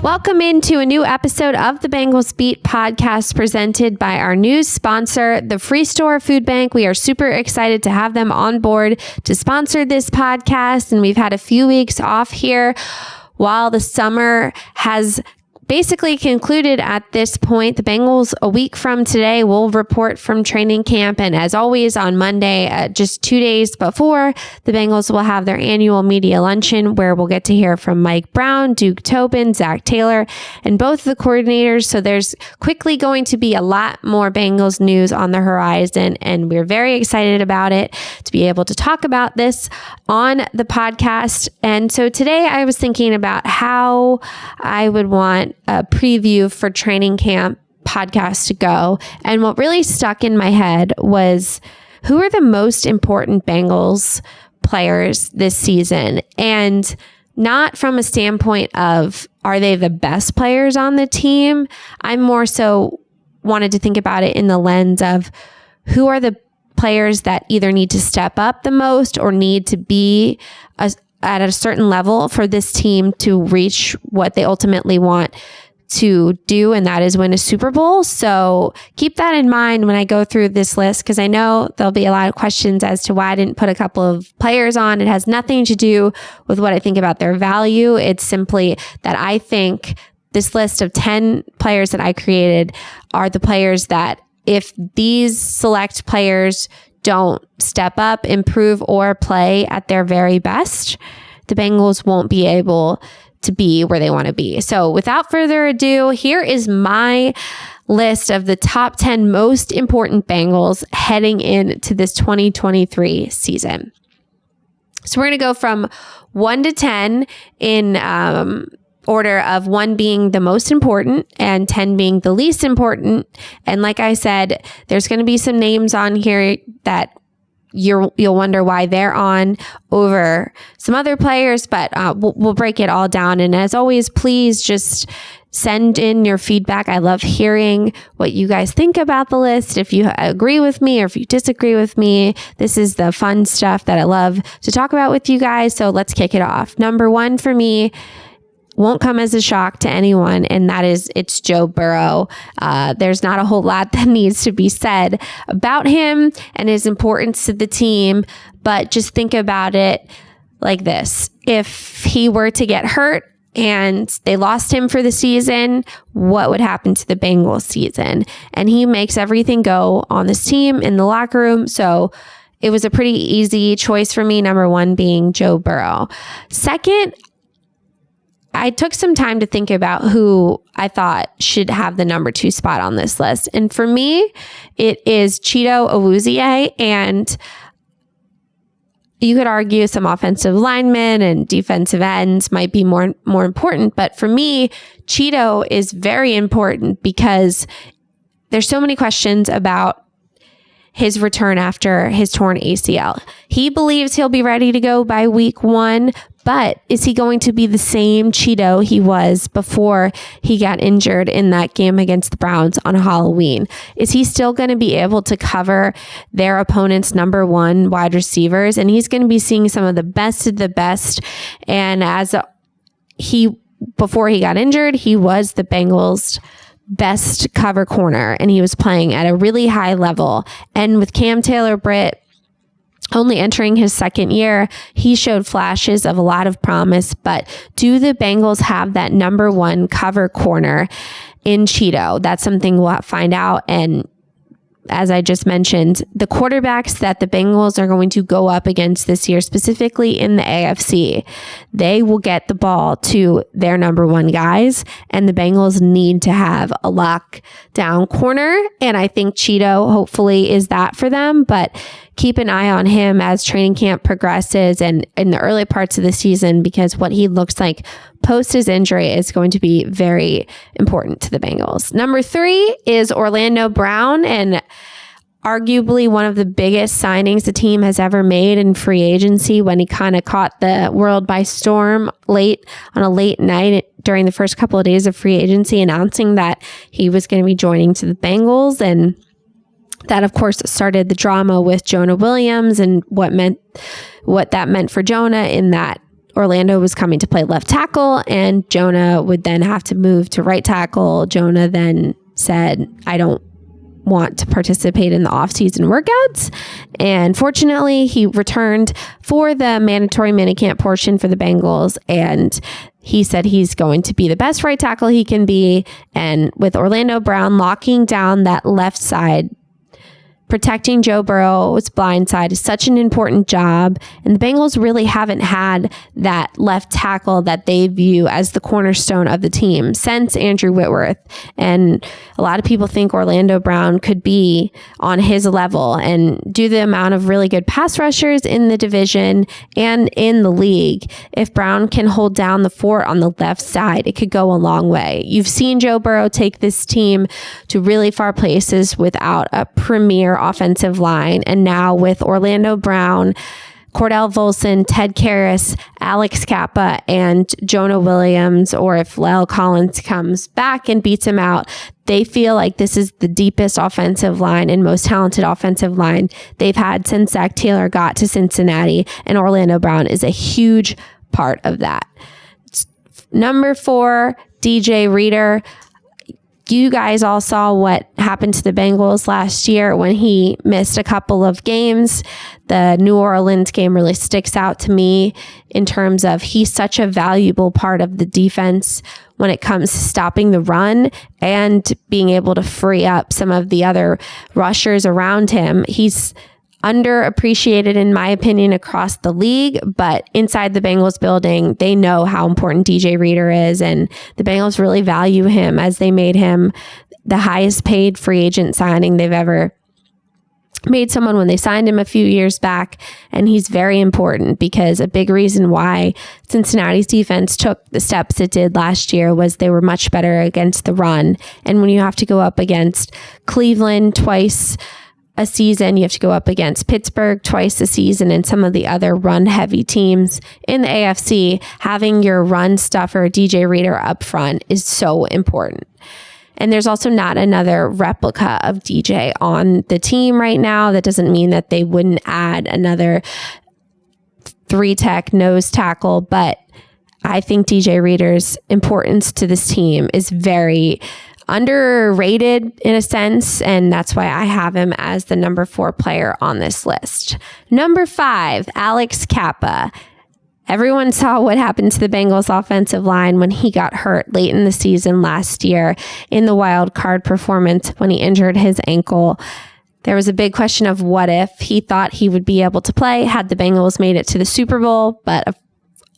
Welcome into a new episode of the Bengals Beat Podcast presented by our news sponsor, the Free Store Food Bank. We are super excited to have them on board to sponsor this podcast, and we've had a few weeks off here while the summer has basically concluded at this point. The Bengals, a week from today, will report from training camp. And as always, on Monday, just 2 days before, the Bengals will have their annual media luncheon where we'll get to hear from Mike Brown, Duke Tobin, Zach Taylor, and both the coordinators. So there's quickly going to be a lot more Bengals news on the horizon. And we're very excited about it to be able to talk about this on the podcast. And so today I was thinking about how I would want a preview for training camp podcast to go. And what really stuck in my head was, who are the most important Bengals players this season? And not from a standpoint of, are they the best players on the team? I more so wanted to think about it in the lens of, who are the players that either need to step up the most or need to be at a certain level for this team to reach what they ultimately want to do, and that is win a Super Bowl. So keep that in mind when I go through this list, because I know there'll be a lot of questions as to why I didn't put a couple of players on. It has nothing to do with what I think about their value. It's simply that I think this list of 10 players that I created are the players that, if these select players don't step up, improve, or play at their very best, the Bengals won't be able to be where they want to be. So without further ado, here is my list of the top 10 most important Bengals heading into this 2023 season. So we're going to go from 1 to 10 in order of 1 being the most important and 10 being the least important. And like I said, there's going to be some names on here that you'll wonder why they're on over some other players, but we'll break it all down. And as always, please just send in your feedback. I love hearing what you guys think about the list. If you agree with me or if you disagree with me, this is the fun stuff that I love to talk about with you guys. So let's kick it off. Number 1 for me won't come as a shock to anyone, and that is, it's Joe Burrow. There's not a whole lot that needs to be said about him and his importance to the team, but just think about it like this. If he were to get hurt and they lost him for the season, what would happen to the Bengals season? And he makes everything go on this team in the locker room. So it was a pretty easy choice for me, number 1 being Joe Burrow. Second, I took some time to think about who I thought should have the number 2 spot on this list. And for me, it is Cheeto Awuzie. And you could argue some offensive linemen and defensive ends might be more important. But for me, Cheeto is very important because there's so many questions about his return after his torn ACL. He believes he'll be ready to go by week 1, but is he going to be the same Cheeto he was before he got injured in that game against the Browns on Halloween? Is he still going to be able to cover their opponent's number 1 wide receivers? And he's going to be seeing some of the best of the best. And before he got injured, he was the Bengals' best cover corner, and he was playing at a really high level. And with Cam Taylor-Britt only entering his second year, he showed flashes of a lot of promise. But do the Bengals have that number 1 cover corner in Cheeto? That's something we'll find out. And as I just mentioned, the quarterbacks that the Bengals are going to go up against this year, specifically in the AFC, they will get the ball to their number 1 guys, and the Bengals need to have a lockdown corner. And I think Cheeto hopefully is that for them, but keep an eye on him as training camp progresses and in the early parts of the season, because what he looks like post his injury is going to be very important to the Bengals. Number 3 is Orlando Brown, and arguably one of the biggest signings the team has ever made in free agency, when he kind of caught the world by storm on a late night during the first couple of days of free agency, announcing that he was going to be joining to the Bengals. And that, of course, started the drama with Jonah Williams and what that meant for Jonah in that Orlando was coming to play left tackle, and Jonah would then have to move to right tackle. Jonah then said, I don't want to participate in the off-season workouts. And fortunately, he returned for the mandatory minicamp portion for the Bengals, and he said he's going to be the best right tackle he can be. And with Orlando Brown locking down that left side, protecting Joe Burrow's blind side is such an important job. And the Bengals really haven't had that left tackle that they view as the cornerstone of the team since Andrew Whitworth. And a lot of people think Orlando Brown could be on his level, and due to the amount of really good pass rushers in the division and in the league, if Brown can hold down the fort on the left side, it could go a long way. You've seen Joe Burrow take this team to really far places without a premier offensive line. And now with Orlando Brown, Cordell Volson, Ted Karras, Alex Kappa, and Jonah Williams, or if La'el Collins comes back and beats him out, they feel like this is the deepest offensive line and most talented offensive line they've had since Zach Taylor got to Cincinnati. And Orlando Brown is a huge part of that. Number 4, DJ Reader. You guys all saw what happened to the Bengals last year when he missed a couple of games. The New Orleans game really sticks out to me in terms of he's such a valuable part of the defense when it comes to stopping the run and being able to free up some of the other rushers around him. He's underappreciated, in my opinion, across the league, but inside the Bengals building, they know how important DJ Reader is, and the Bengals really value him as they made him the highest paid free agent signing they've ever made someone when they signed him a few years back. And he's very important because a big reason why Cincinnati's defense took the steps it did last year was they were much better against the run. And when you have to go up against Cleveland twice a season, you have to go up against Pittsburgh twice a season, and some of the other run-heavy teams in the AFC, having your run stuffer DJ Reader up front is so important. And there's also not another replica of DJ on the team right now. That doesn't mean that they wouldn't add another 3-tech nose tackle, but I think DJ Reader's importance to this team is very underrated in a sense, and that's why I have him as the number 4 player on this list. Number 5, Alex Kappa. Everyone saw what happened to the Bengals offensive line when he got hurt late in the season last year in the wild card performance when he injured his ankle. There was a big question of what if he thought he would be able to play had the Bengals made it to the Super Bowl, but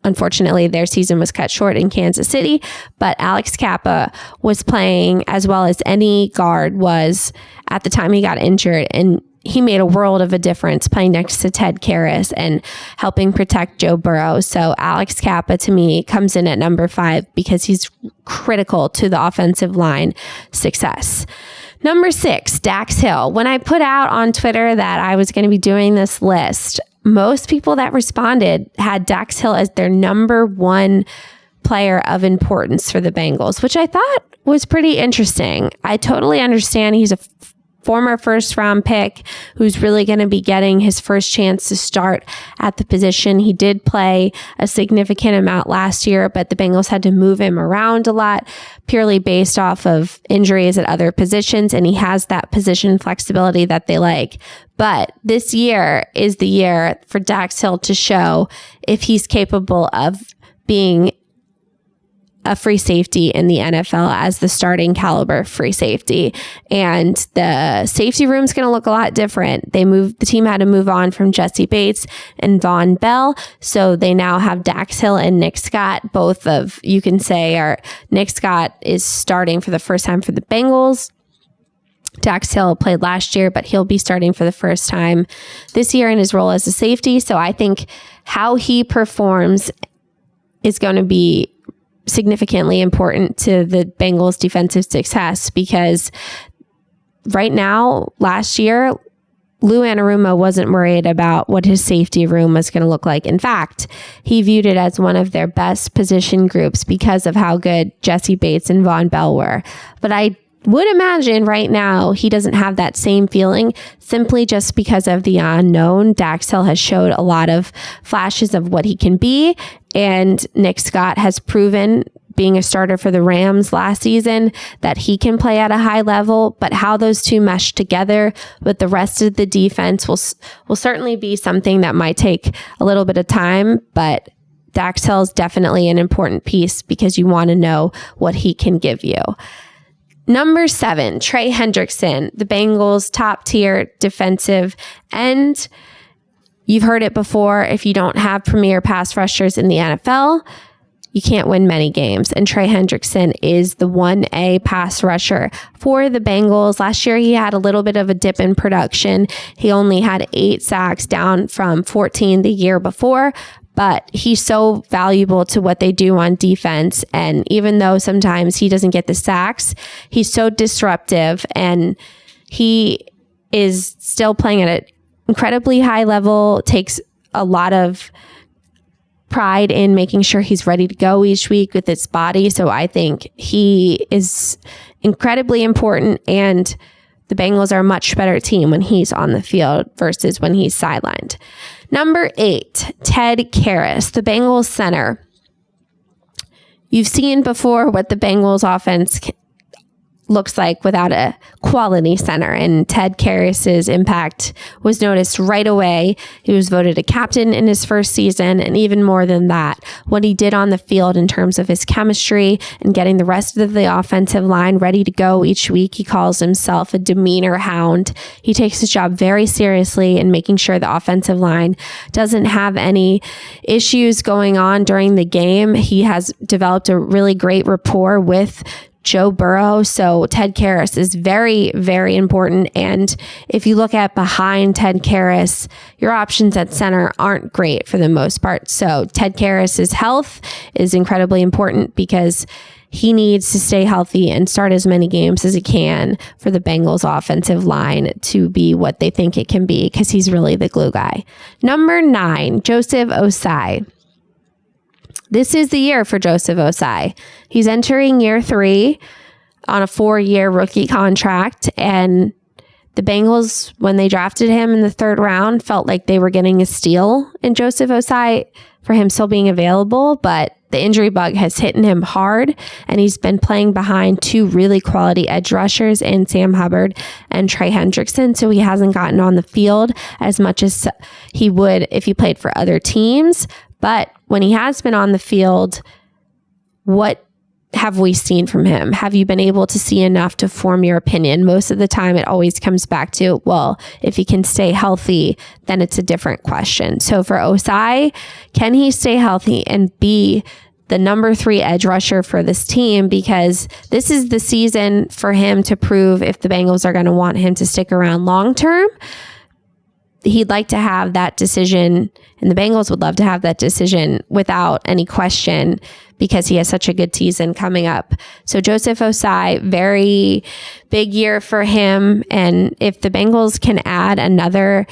unfortunately, their season was cut short in Kansas City, but Alex Kappa was playing as well as any guard was at the time he got injured, and he made a world of a difference playing next to Ted Karras and helping protect Joe Burrow. So Alex Kappa, to me, comes in at number 5 because he's critical to the offensive line success. Number 6, Dax Hill. When I put out on Twitter that I was going to be doing this list, most people that responded had Dax Hill as their number 1 player of importance for the Bengals, which I thought was pretty interesting. I totally understand he's a former first-round pick who's really going to be getting his first chance to start at the position. He did play a significant amount last year, but the Bengals had to move him around a lot purely based off of injuries at other positions, and he has that position flexibility that they like. But this year is the year for Dax Hill to show if he's capable of being a free safety in the NFL as the starting caliber free safety. And the safety room is going to look a lot different. The team had to move on from Jesse Bates and Von Bell. So they now have Dax Hill and Nick Scott. Both of, you can say, are Nick Scott is starting for the first time for the Bengals. Dax Hill played last year, but he'll be starting for the first time this year in his role as a safety. So I think how he performs is going to be significantly important to the Bengals' defensive success, because right now, last year, Lou Anarumo wasn't worried about what his safety room was going to look like. In fact, he viewed it as one of their best position groups because of how good Jesse Bates and Von Bell were. But I would imagine right now he doesn't have that same feeling simply just because of the unknown. Dax Hill has showed a lot of flashes of what he can be, and Nick Scott has proven, being a starter for the Rams last season, that he can play at a high level. But how those two mesh together with the rest of the defense will certainly be something that might take a little bit of time, but Dax Hill is definitely an important piece because you want to know what he can give you. Number 7, Trey Hendrickson, the Bengals' top-tier defensive end. You've heard it before. If you don't have premier pass rushers in the NFL, you can't win many games. And Trey Hendrickson is the 1A pass rusher for the Bengals. Last year, he had a little bit of a dip in production. He only had 8 sacks, down from 14 the year before. But he's so valuable to what they do on defense. And even though sometimes he doesn't get the sacks, he's so disruptive, and he is still playing at an incredibly high level, takes a lot of pride in making sure he's ready to go each week with his body. So I think he is incredibly important, and the Bengals are a much better team when he's on the field versus when he's sidelined. Number 8, Ted Karras, the Bengals center. You've seen before what the Bengals offense looks like without a quality center, and Ted Karras' impact was noticed right away. He was voted a captain in his first season, and even more than that, what he did on the field in terms of his chemistry and getting the rest of the offensive line ready to go each week. He calls himself a demeanor hound. He takes his job very seriously in making sure the offensive line doesn't have any issues going on during the game. He has developed a really great rapport with Joe Burrow. So Ted Karras is very, very important. And if you look at behind Ted Karras, your options at center aren't great for the most part. So Ted Karras' health is incredibly important because he needs to stay healthy and start as many games as he can for the Bengals offensive line to be what they think it can be, because he's really the glue guy. Number 9, Joseph Awuzie. This is the year for Joseph Awuzie. He's entering year 3 on a 4-year rookie contract, and the Bengals, when they drafted him in the 3rd round, felt like they were getting a steal in Joseph Awuzie for him still being available, but the injury bug has hit him hard, and he's been playing behind 2 really quality edge rushers in Sam Hubbard and Trey Hendrickson, so he hasn't gotten on the field as much as he would if he played for other teams. But when he has been on the field, what have we seen from him? Have you been able to see enough to form your opinion? Most of the time, it always comes back to, well, if he can stay healthy, then it's a different question. So for Awuzie, can he stay healthy and be the number 3 edge rusher for this team? Because this is the season for him to prove if the Bengals are going to want him to stick around long term. He'd like to have that decision, and the Bengals would love to have that decision without any question, because he has such a good season coming up. So Joseph Awuzie, very big year for him. And if the Bengals can add another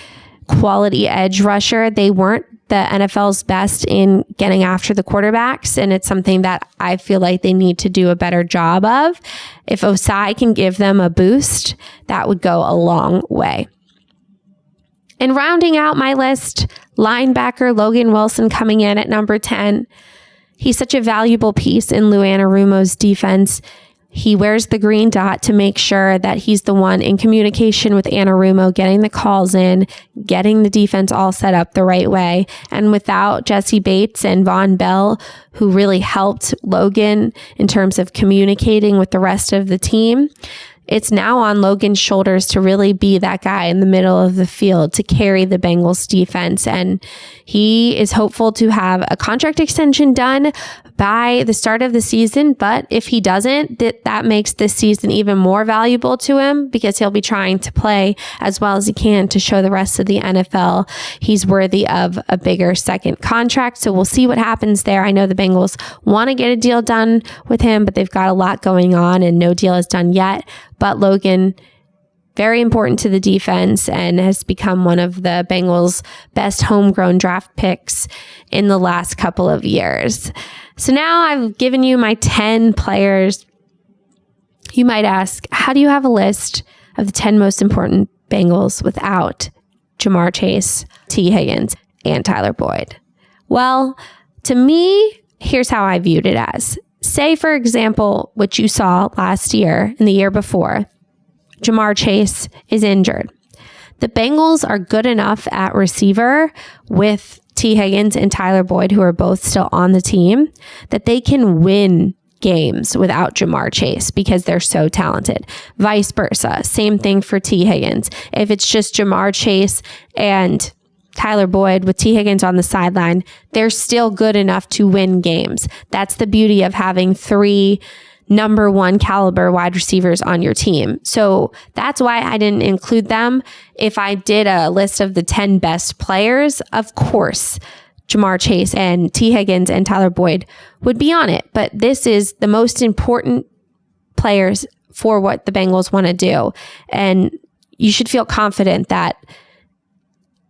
quality edge rusher, they weren't the NFL's best in getting after the quarterbacks, and it's something that I feel like they need to do a better job of. If Awuzie can give them a boost, that would go a long way. And rounding out my list, linebacker Logan Wilson coming in at number 10. He's such a valuable piece in Lou Anarumo's defense. He wears the green dot to make sure that he's the one in communication with Anarumo, getting the calls in, getting the defense all set up the right way. And without Jesse Bates and Von Bell, who really helped Logan in terms of communicating with the rest of the team, it's now on Logan's shoulders to really be that guy in the middle of the field to carry the Bengals defense. And he is hopeful to have a contract extension done by the start of the season. But if he doesn't, that makes this season even more valuable to him, because he'll be trying to play as well as he can to show the rest of the NFL he's worthy of a bigger second contract. So we'll see what happens there. I know the Bengals want to get a deal done with him, but they've got a lot going on and no deal is done yet. But Logan, very important to the defense, and has become one of the Bengals' best homegrown draft picks in the last couple of years. So now I've given you my 10 players You might ask, how do you have a list of the 10 most important Bengals without Ja'Marr Chase, T. Higgins, and Tyler Boyd? Well, to me, here's how I viewed it as. Say, for example, what you saw last year and the year before, Ja'Marr Chase is injured. The Bengals are good enough at receiver with T. Higgins and Tyler Boyd, who are both still on the team, that they can win games without Ja'Marr Chase because they're so talented. Vice versa. Same thing for T. Higgins. If it's just Ja'Marr Chase and Tyler Boyd with T. Higgins on the sideline, they're still good enough to win games. That's the beauty of having 3 number 1 caliber wide receivers on your team. So that's why I didn't include them. If I did a list of the 10 best players, of course, Ja'Marr Chase and T. Higgins and Tyler Boyd would be on it. But this is the most important players for what the Bengals want to do. And you should feel confident that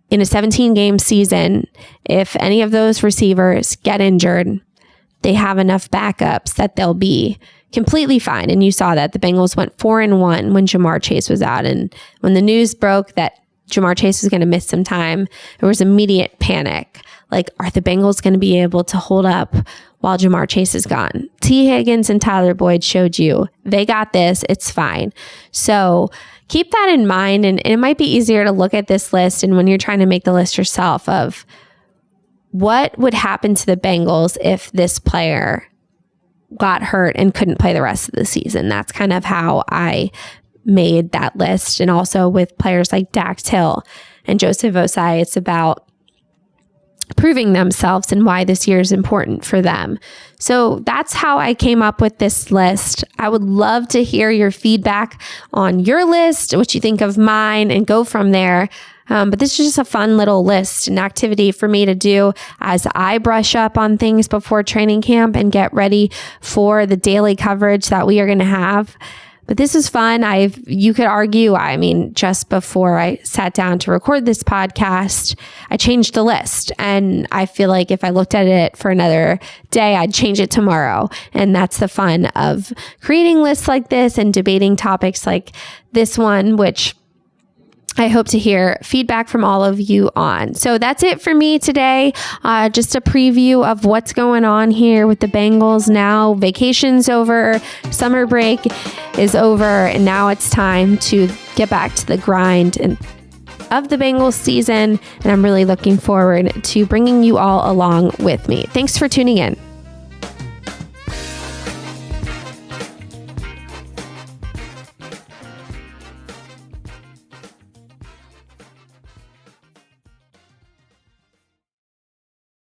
in a 17-game season, if any of those receivers get injured, they have enough backups that they'll be completely fine. And you saw that the Bengals went 4-1 when Ja'Marr Chase was out. And when the news broke that Ja'Marr Chase was going to miss some time, there was immediate panic. Like, are the Bengals going to be able to hold up while Ja'Marr Chase is gone? T. Higgins and Tyler Boyd showed you they got this. It's fine. So keep that in mind. And it might be easier to look at this list and when you're trying to make the list yourself of what would happen to the Bengals if this player got hurt and couldn't play the rest of the season. That's kind of how I made that list. And also with players like Dax Hill and Joseph Osai, it's about proving themselves and why this year is important for them. So that's how I came up with this list. I would love to hear your feedback on your list, what you think of mine, and go from there. But this is just a fun little list, an activity for me to do as I brush up on things before training camp and get ready for the daily coverage that we are going to have. But this is fun. You could argue, just before I sat down to record this podcast, I changed the list. And I feel like if I looked at it for another day, I'd change it tomorrow. And that's the fun of creating lists like this and debating topics like this one, which I hope to hear feedback from all of you on. So that's it for me today. Just a preview of what's going on here with the Bengals now. Vacation's over, summer break is over, and now it's time to get back to the grind of the Bengals season. And I'm really looking forward to bringing you all along with me. Thanks for tuning in.